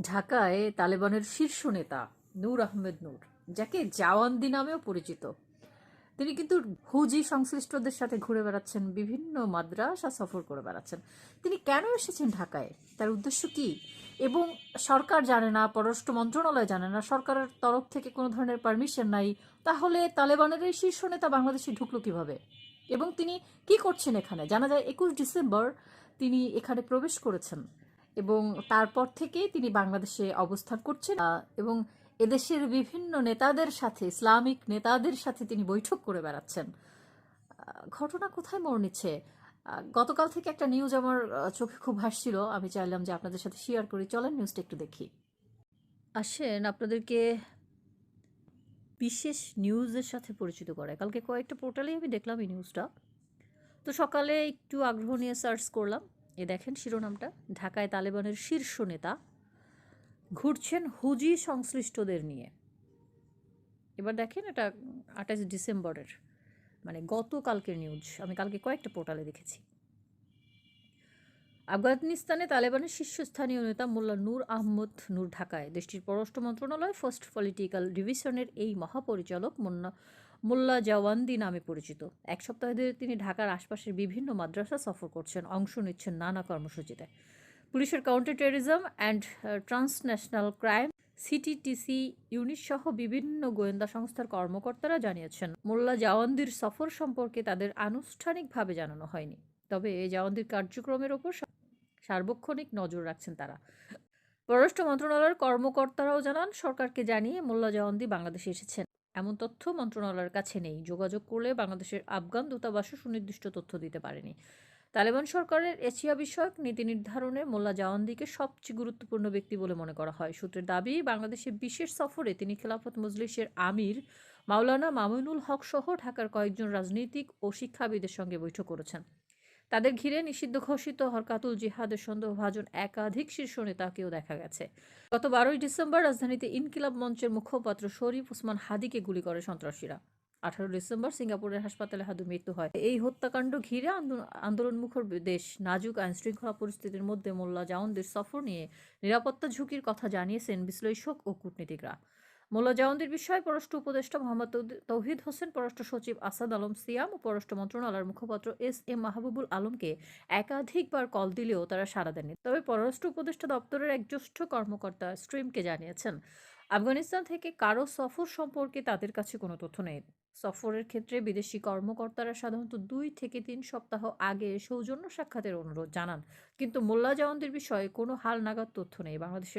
ঢাকায় তালেবানের শীর্ষ নেতা নূর আহমেদ নূর, যাকে জাওয়ান্দি নামেও পরিচিত, তিনি কিন্তু হুজি সংশ্লিষ্টদের সাথে ঘুরে বেড়াচ্ছেন, বিভিন্ন মাদ্রাসা সফর করে বেড়াচ্ছেন। তিনি কেন এসেছেন ঢাকায়, তার উদ্দেশ্য কি? এবং সরকার জানে না, পররাষ্ট্র মন্ত্রণালয় জানে না, সরকারের তরফ থেকে কোনো ধরনের পারমিশন নাই। তাহলে তালেবানের এই শীর্ষ নেতা বাংলাদেশে ঢুকলো কিভাবে এবং তিনি কি করছেন এখানে? জানা যায় 21 ডিসেম্বর তিনি এখানে প্রবেশ করেছেন এবং তারপর থেকে তিনি বাংলাদেশে অবস্থান করছেন এবং এদেশের বিভিন্ন নেতাদের সাথে, ইসলামিক নেতাদের সাথে তিনি বৈঠক করে বেড়াচ্ছেন। ঘটনা কোথায় মোড় নিচ্ছে? গতকাল থেকে একটা নিউজ আমার চোখে খুব ভাসছিল, আমি চাইলাম যে আপনাদের সাথে শেয়ার করি। চলেন নিউজটা একটু দেখি। আসেন আপনাদেরকে বিশেষ নিউজের সাথে পরিচিত করায়। কালকে কয়েকটা পোর্টালেই আমি দেখলাম এই নিউজটা, তো সকালে একটু আগ্রহ নিয়ে সার্চ করলাম। এ দেখেন শিরোনামটা, ঢাকায় তালেবানের শীর্ষ নেতা ঘুরছেন হুজি সংশ্লিষ্টদের নিয়ে। এবার দেখেন এটা 28 ডিসেম্বরের, মানে গতকালকের নিউজ। আমি কালকে কয়েকটা পোর্টালে দেখেছি। আফগানিস্তানে তালেবানের শীর্ষস্থানীয় নেতা মোল্লা নূর আহমদ নূর ঢাকায়। দেশটির পররাষ্ট্র মন্ত্রণালয় ফার্স্ট পলিটিক্যাল ডিভিশনের এই মহাপরিচালক মোল্লা জাওয়ান্দি নামে পরিচিত। এক সপ্তাহ ধরে তিনি ঢাকার আশপাশের বিভিন্ন মাদ্রাসা সফর করছেন, অংশ নিচ্ছেন নানা কর্মসূচিতে। পুলিশের counter terrorism and transnational crime CTTC unit সহ বিভিন্ন গোয়েন্দা সংস্থার কর্মকর্তারা জানিয়েছেন, মোল্লা জাওয়ান্দির সফর সম্পর্কে তাদের আনুষ্ঠানিকভাবে জানানো হয়নি, তবে জাওয়ান্দির কার্যক্রমের ওপর সার্বক্ষণিক নজর রাখছেন তারা। পররাষ্ট্র মন্ত্রণালয়ের কর্মকর্তারাও জানান, সরকারকে জানিয়ে মোল্লা জাওয়ান্দি বাংলাদেশে এসেছেন এমন তথ্য মন্ত্রণালয়ের কাছে নেই। যোগাযোগ করলে বাংলাদেশের আফগান দূতাবাসও সুনির্দিষ্ট তথ্য দিতে পারেনি। তালেবান সরকারের এশিয়া বিষয়ক নীতি নির্ধারণে মোল্লা জাওয়ান্দিকে সবচেয়ে গুরুত্বপূর্ণ ব্যক্তি বলে মনে করা হয়। সূত্রের দাবি, বাংলাদেশে বিশেষ সফরে তিনি খেলাফত মজলিসের আমির মাওলানা মামুনুল হক সহ ঢাকার কয়েকজন রাজনীতিক ও শিক্ষাবিদের সঙ্গে বৈঠক করেছেন। তাদের ঘিরে নিষিদ্ধ ঘোষিত হরকাতুল জিহাদের সন্দেহভাজন একাধিক শীর্ষ নেতাকেও দেখা গেছে। গত 12 ডিসেম্বর রাজধানীতে ইনকিলাব মঞ্চের মুখপাত্র শরীফ ওসমান হাদিকে গুলি করে সন্ত্রাসীরা। 18 ডিসেম্বর সিঙ্গাপুরের হাসপাতালে হাদুর মৃত্যু হয়। এই হত্যাকাণ্ড ঘিরে আন্দোলনমুখর দেশ নাজুক আইনশৃঙ্খলা পরিস্থিতির মধ্যে মোল্লা জাওয়ান্দির সফর নিয়ে নিরাপত্তা ঝুঁকির কথা জানিয়েছেন বিশ্লেষক ও কূটনীতিকরা। মোল্লা জাওয়ান্দির বিষয়ে পররাষ্ট্র উপদেষ্টা মোহাম্মদ তৌহিদ হোসেন, পররাষ্ট্র সচিব আসাদ আলম সিয়াম ও পররাষ্ট্র মন্ত্রণালয়ের মুখপাত্র এস মাহবুবুল আলমকে একাধিকবার কল দিলেও তারা সাড়া দেননি। তবে পররাষ্ট্র উপদেষ্টা দপ্তরের এক জ্যেষ্ঠ কর্মকর্তা স্ট্রিমকে জানিয়েছেন, আফগানিস্তান থেকে কারো সফর সম্পর্কে তাদের কাছে কোনো তথ্য নেই। সফরের ক্ষেত্রে বিদেশি কর্মকর্তারা সাধারণত 2 থেকে 3 সপ্তাহ আগে সৌজন্য সাক্ষাতের অনুরোধ জানান, কিন্তু মোল্লা জাওয়ান্দির বিষয়ে কোনো হালনাগাদ তথ্য নেই। বাংলাদেশের